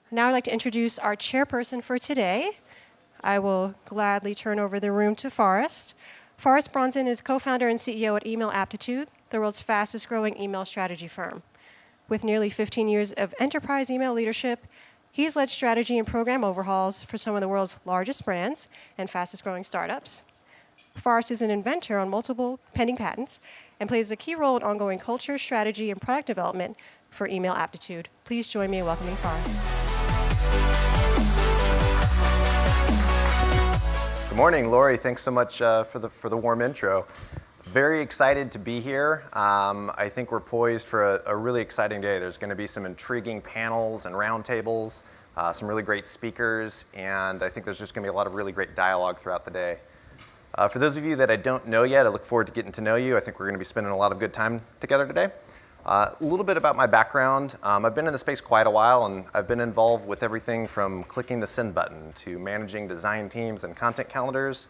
Now I'd like to introduce our chairperson for today. I will gladly turn over the room to Forrest. Forrest Bronson is co-founder and CEO at Email Aptitude, the world's fastest growing email strategy firm. With nearly 15 years of enterprise email leadership, he's led strategy and program overhauls for some of the world's largest brands and fastest growing startups. Forrest is an inventor on multiple pending patents and plays a key role in ongoing culture, strategy, and product development for Email Aptitude. Please join me in welcoming Forrest. Good morning, Lori. Thanks so much for the warm intro. Very excited to be here. I think we're poised for a really exciting day. There's going to be some intriguing panels and roundtables, some really great speakers, and I think there's just going to be a lot of really great dialogue throughout the day. For those of you that I don't know yet, I look forward to getting to know you. I think we're going to be spending a lot of good time together today. A little bit about my background. I've been in the space quite a while, and I've been involved with everything from clicking the send button to managing design teams and content calendars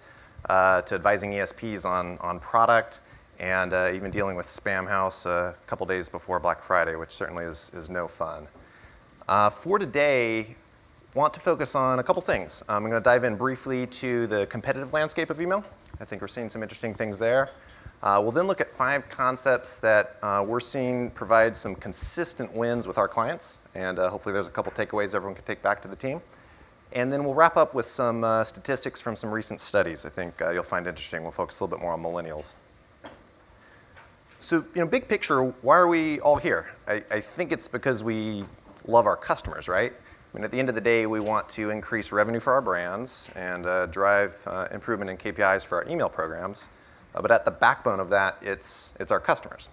to advising ESPs on product and even dealing with Spam House a couple days before Black Friday, which certainly is no fun. For today, want to focus on a couple things. I'm going to dive in briefly to the competitive landscape of email. I think we're seeing some interesting things there. We'll then look at 5 concepts that we're seeing provide some consistent wins with our clients, and hopefully there's a couple takeaways everyone can take back to the team. And then we'll wrap up with some statistics from some recent studies I think you'll find interesting. We'll focus a little bit more on millennials. So, big picture, why are we all here? I think it's because we love our customers, right? I mean, at the end of the day, we want to increase revenue for our brands and drive improvement in KPIs for our email programs. But at the backbone of that, it's our customers.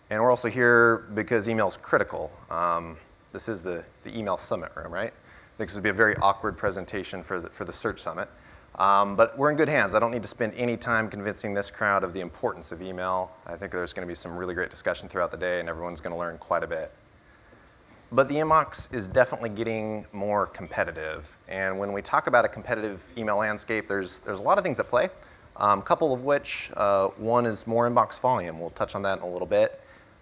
And we're also here because email is critical. This is the email summit room, right? I think this would be a very awkward presentation for the Search Summit. But we're in good hands. I don't need to spend any time convincing this crowd of the importance of email. I think there's going to be some really great discussion throughout the day, and everyone's going to learn quite a bit. But the inbox is definitely getting more competitive. And when we talk about a competitive email landscape, there's a lot of things at play. A couple of which, one is more inbox volume. We'll touch on that in a little bit.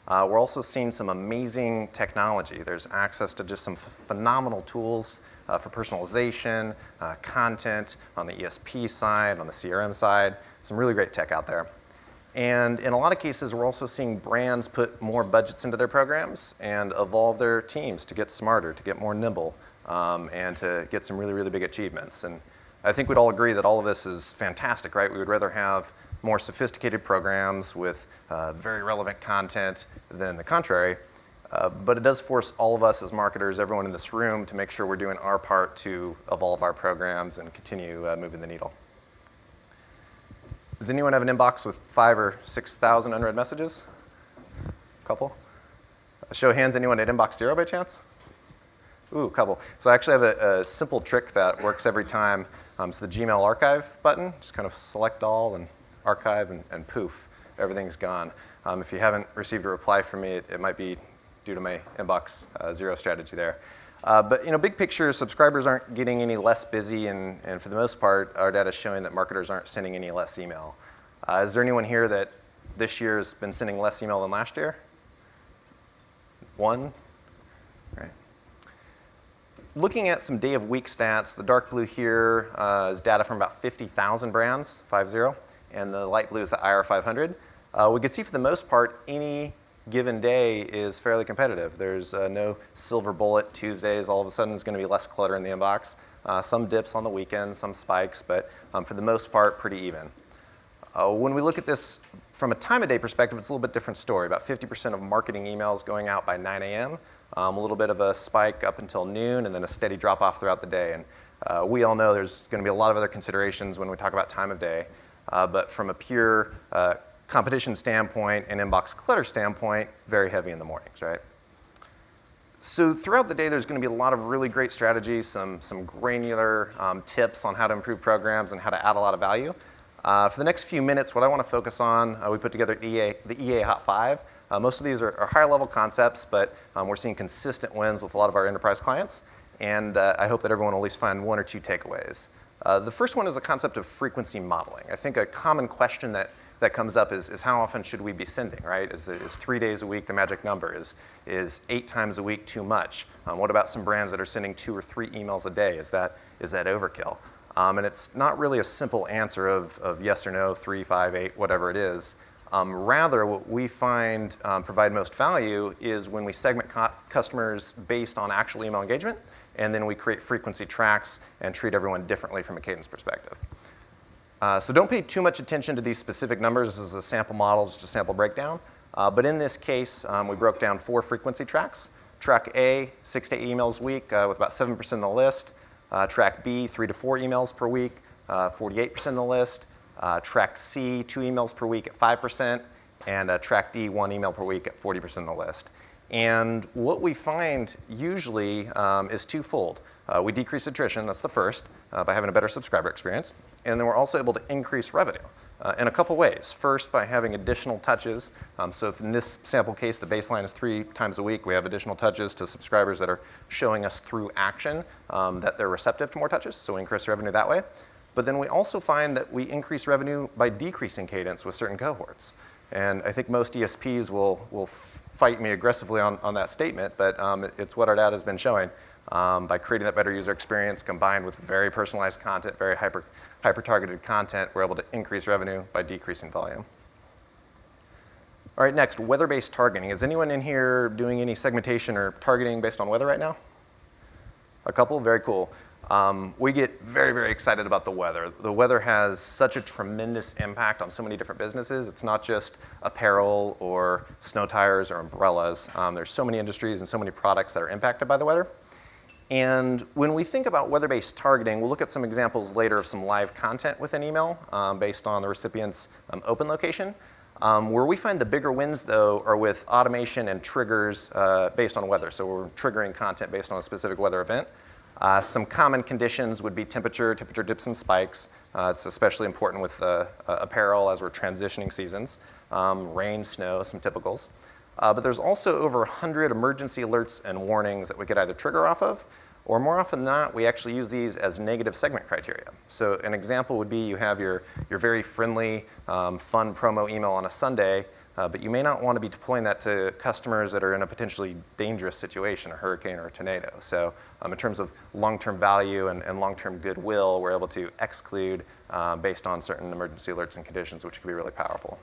We're also seeing some amazing technology. There's access to just some phenomenal tools for personalization, content on the ESP side, on the CRM side, some really great tech out there. And in a lot of cases, we're also seeing brands put more budgets into their programs and evolve their teams to get smarter, to get more nimble, and to get some really, really big achievements. And I think we'd all agree that all of this is fantastic, right? We would rather have more sophisticated programs with very relevant content than the contrary. But it does force all of us as marketers, everyone in this room, to make sure we're doing our part to evolve our programs and continue moving the needle. Does anyone have an inbox with 5,000 or 6,000 unread messages? A couple? Show of hands, anyone at inbox 0 by chance? Ooh, a couple. So I actually have a simple trick that works every time. It's the Gmail archive button. Just kind of select all and archive and poof, everything's gone. If you haven't received a reply from me, it might be due to my inbox 0 strategy there. But big picture, subscribers aren't getting any less busy, and for the most part, our data is showing that marketers aren't sending any less email. Is there anyone here that this year has been sending less email than last year? One? Right. Looking at some day of week stats, the dark blue here is data from about 50,000 brands, 50, and the light blue is the IR 500. We could see for the most part, any given day is fairly competitive. There's no silver bullet Tuesdays. All of a sudden, there's going to be less clutter in the inbox. Some dips on the weekends, some spikes, but for the most part, pretty even. When we look at this from a time of day perspective, it's a little bit different story. About 50% of marketing emails going out by 9 a.m., a little bit of a spike up until noon, and then a steady drop off throughout the day. And we all know there's going to be a lot of other considerations when we talk about time of day. But from a pure competition standpoint and inbox clutter standpoint, very heavy in the mornings, right? So throughout the day, there's going to be a lot of really great strategies, some granular tips on how to improve programs and how to add a lot of value. For the next few minutes, what I want to focus on, we put together the EA Hot 5. Most of these are higher level concepts, but we're seeing consistent wins with a lot of our enterprise clients. And I hope that everyone will at least find 1 or 2 takeaways. The first one is the concept of frequency modeling. I think a common question that that comes up is how often should we be sending, right? Is 3 days a week the magic number? Is 8 times a week too much? What about some brands that are sending 2 or 3 emails a day? Is that overkill? And it's not really a simple answer of yes or no, 3, 5, 8, whatever it is. Rather, what we find provide most value is when we segment customers based on actual email engagement, and then we create frequency tracks and treat everyone differently from a cadence perspective. So don't pay too much attention to these specific numbers. This is a sample model, just a sample breakdown. But in this case, we broke down 4 frequency tracks. Track A, 6 to 8 emails a week with about 7% of the list. Track B, 3 to 4 emails per week, 48% of the list. Track C, 2 emails per week at 5%. And track D, 1 email per week at 40% of the list. And what we find usually is twofold. We decrease attrition, that's the first, by having a better subscriber experience. And then we're also able to increase revenue in a couple ways. First, by having additional touches. So if in this sample case, the baseline is 3 times a week, we have additional touches to subscribers that are showing us through action that they're receptive to more touches, so we increase revenue that way. But then we also find that we increase revenue by decreasing cadence with certain cohorts. And I think most ESPs will fight me aggressively on that statement, but it's what our data has been showing. By creating that better user experience combined with very personalized content, very hyper-targeted content, we're able to increase revenue by decreasing volume. All right, next, weather-based targeting. Is anyone in here doing any segmentation or targeting based on weather right now? A couple, very cool. We get very, very excited about the weather. The weather has such a tremendous impact on so many different businesses. It's not just apparel or snow tires or umbrellas. There's so many industries and so many products that are impacted by the weather. And when we think about weather-based targeting, we'll look at some examples later of some live content within email based on the recipient's open location. Where we find the bigger wins, though, are with automation and triggers based on weather. So we're triggering content based on a specific weather event. Some common conditions would be temperature dips and spikes. It's especially important with apparel as we're transitioning seasons. Rain, snow, some typicals. But there's also over 100 emergency alerts and warnings that we could either trigger off of, or more often than not, we actually use these as negative segment criteria. So an example would be you have your very friendly, fun promo email on a Sunday, but you may not want to be deploying that to customers that are in a potentially dangerous situation, a hurricane or a tornado. So in terms of long-term value and long-term goodwill, we're able to exclude based on certain emergency alerts and conditions, which can be really powerful.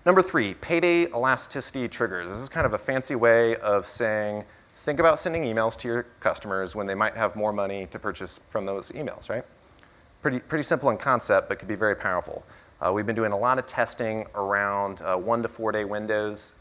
Number 3, Payday elasticity triggers. This is kind of a fancy way of saying, think about sending emails to your customers when they might have more money to purchase from those emails, right? Pretty simple in concept, but could be very powerful. We've been doing a lot of testing around 1 to 4 day windows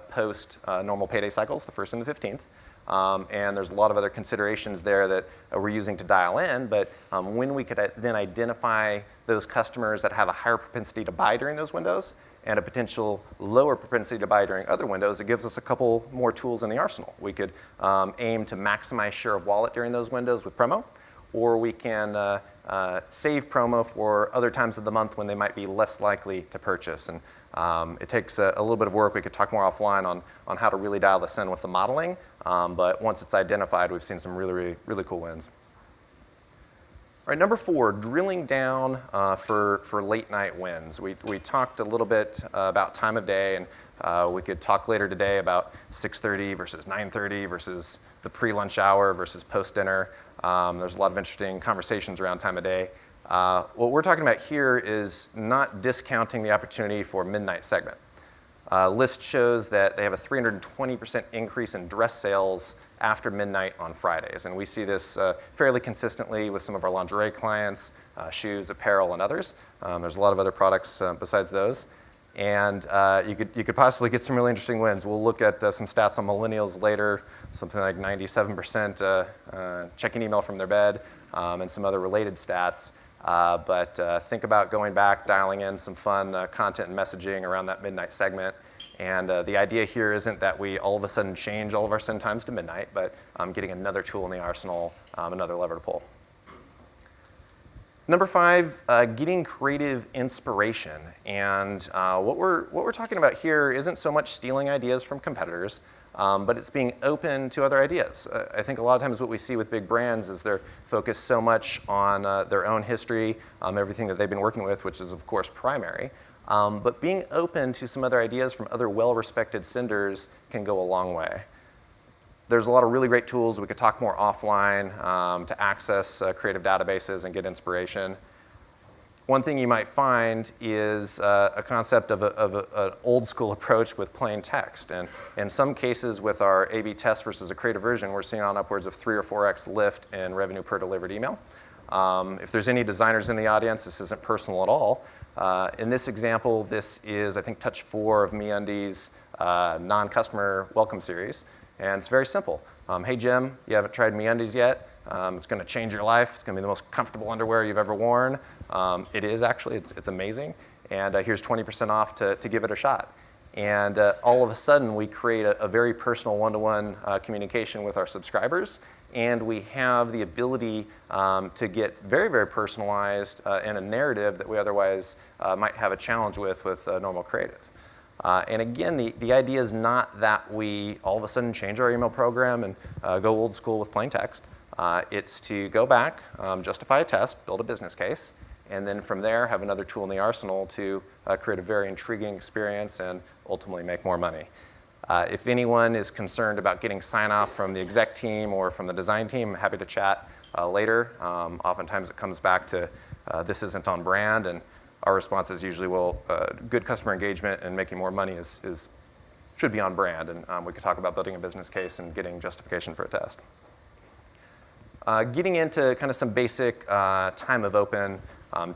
post normal payday cycles, the 1st and the 15th. And there's a lot of other considerations there that we're using to dial in, but when we could then identify those customers that have a higher propensity to buy during those windows and a potential lower propensity to buy during other windows, it gives us a couple more tools in the arsenal. We could aim to maximize share of wallet during those windows with promo, or we can save promo for other times of the month when they might be less likely to purchase. And it takes a little bit of work. We could talk more offline on how to really dial this in with the modeling. But once it's identified, we've seen some really cool wins. All right, number 4, drilling down for late night wins. We talked a little bit about time of day, and we could talk later today about 6:30 versus 9:30 versus the pre-lunch hour versus post-dinner. There's a lot of interesting conversations around time of day. What we're talking about here is not discounting the opportunity for midnight segment. List shows that they have a 320% increase in dress sales after midnight on Fridays. And we see this fairly consistently with some of our lingerie clients, shoes, apparel, and others. There's a lot of other products besides those. And you could possibly get some really interesting wins. We'll look at some stats on millennials later, something like 97% checking email from their bed, and some other related stats. But think about going back, dialing in some fun content and messaging around that midnight segment. And the idea here isn't that we all of a sudden change all of our send times to midnight, but getting another tool in the arsenal, another lever to pull. Number 5, getting creative inspiration. And what we're talking about here isn't so much stealing ideas from competitors. but it's being open to other ideas. I think a lot of times what we see with big brands is they're focused so much on their own history, everything that they've been working with, which is of course primary. But being open to some other ideas from other well-respected senders can go a long way. There's a lot of really great tools. We could talk more offline to access creative databases and get inspiration. One thing you might find is a concept of an old school approach with plain text. And in some cases with our A/B test versus a creative version, we're seeing on upwards of 3 or 4x lift in revenue per delivered email. If there's any designers in the audience, this isn't personal at all. In this example, this is, I think, touch 4 of MeUndies' non-customer welcome series. And it's very simple. Hey, Jim, you haven't tried MeUndies yet. It's going to change your life. It's going to be the most comfortable underwear you've ever worn. It is actually. It's amazing. And here's 20% off to give it a shot. And all of a sudden, we create a very personal one-to-one communication with our subscribers. And we have the ability to get very, very personalized in a narrative that we otherwise might have a challenge with normal creative. And again, the idea is not that we all of a sudden change our email program and go old school with plain text. It's to go back, justify a test, build a business case, and then from there have another tool in the arsenal to create a very intriguing experience and ultimately make more money. If anyone is concerned about getting sign-off from the exec team or from the design team, I'm happy to chat later. Oftentimes it comes back to this isn't on brand, and our response is usually, well, good customer engagement and making more money should be on brand, and we could talk about building a business case and getting justification for a test. Getting into kind of some basic time of open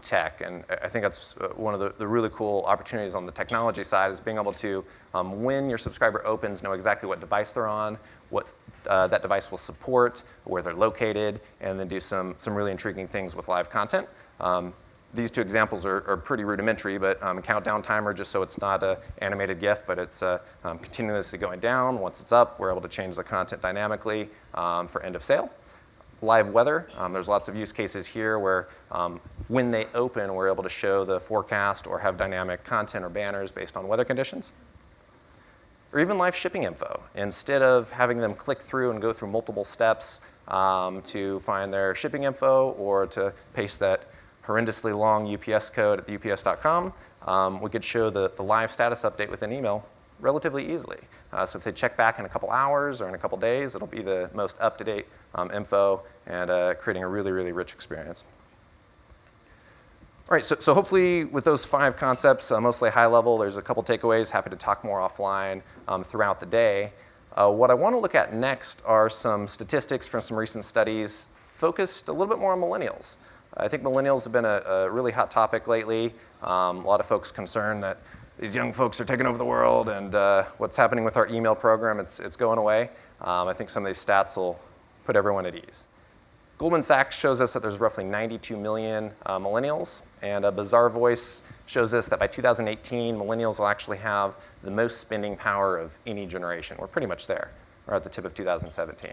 tech, and I think that's one of the really cool opportunities on the technology side is being able to, when your subscriber opens, know exactly what device they're on, what that device will support, where they're located, and then do some really intriguing things with live content. These 2 examples are pretty rudimentary, but countdown timer, just so it's not an animated GIF, but it's continuously going down. Once it's up, we're able to change the content dynamically for end of sale. Live weather, there's lots of use cases here where when they open, we're able to show the forecast or have dynamic content or banners based on weather conditions. Or even live shipping info. Instead of having them click through and go through multiple steps to find their shipping info or to paste that horrendously long UPS code at ups.com, we could show the live status update with an email relatively easily. So if they check back in a couple hours or in a couple days, it'll be the most up-to-date info and creating a really, really rich experience. All right, so hopefully with those 5 concepts, mostly high level, there's a couple takeaways. Happy to talk more offline throughout the day. What I want to look at next are some statistics from some recent studies focused a little bit more on millennials. I think millennials have been a really hot topic lately. A lot of folks concerned that these young folks are taking over the world and what's happening with our email program, it's going away. I think some of these stats will put everyone at ease. Goldman Sachs shows us that there's roughly 92 million millennials, and Bazaar Voice shows us that by 2018, millennials will actually have the most spending power of any generation. We're pretty much there. We're at the tip of 2017.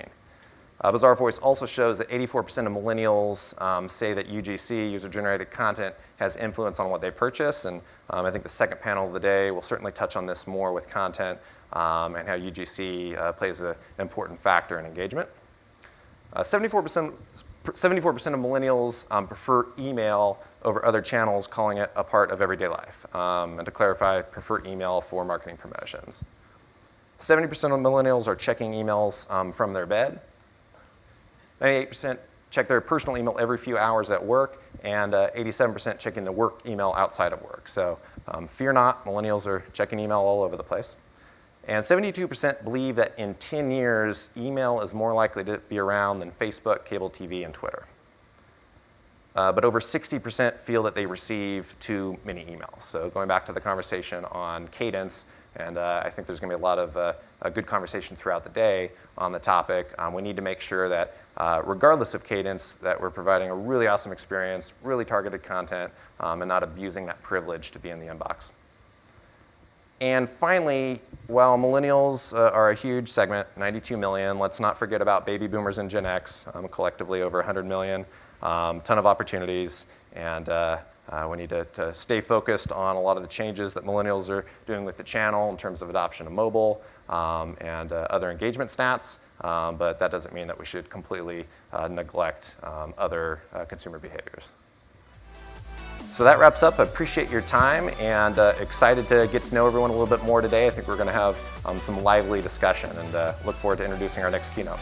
Bazaar Voice also shows that 84% of millennials say that UGC, user-generated content, has influence on what they purchase. And I think the second panel of the day will certainly touch on this more with content and how UGC plays an important factor in engagement. 74% of millennials prefer email over other channels, calling it a part of everyday life. And to clarify, prefer email for marketing promotions. 70% of millennials are checking emails from their bed. 98% check their personal email every few hours at work, and 87% checking the work email outside of work. So fear not, millennials are checking email all over the place. And 72% believe that in 10 years, email is more likely to be around than Facebook, cable TV, and Twitter. But over 60% feel that they receive too many emails. So going back to the conversation on cadence, and I think there's going to be a lot of a good conversation throughout the day on the topic. We need to make sure that regardless of cadence, that we're providing a really awesome experience, really targeted content, and not abusing that privilege to be in the inbox. And finally, while millennials are a huge segment, 92 million, let's not forget about baby boomers and Gen X, collectively over 100 million, ton of opportunities, and We need to stay focused on a lot of the changes that millennials are doing with the channel in terms of adoption of mobile and other engagement stats, but that doesn't mean that we should completely neglect other consumer behaviors. So that wraps up. I appreciate your time and excited to get to know everyone a little bit more today. I think we're going to have some lively discussion and look forward to introducing our next keynote.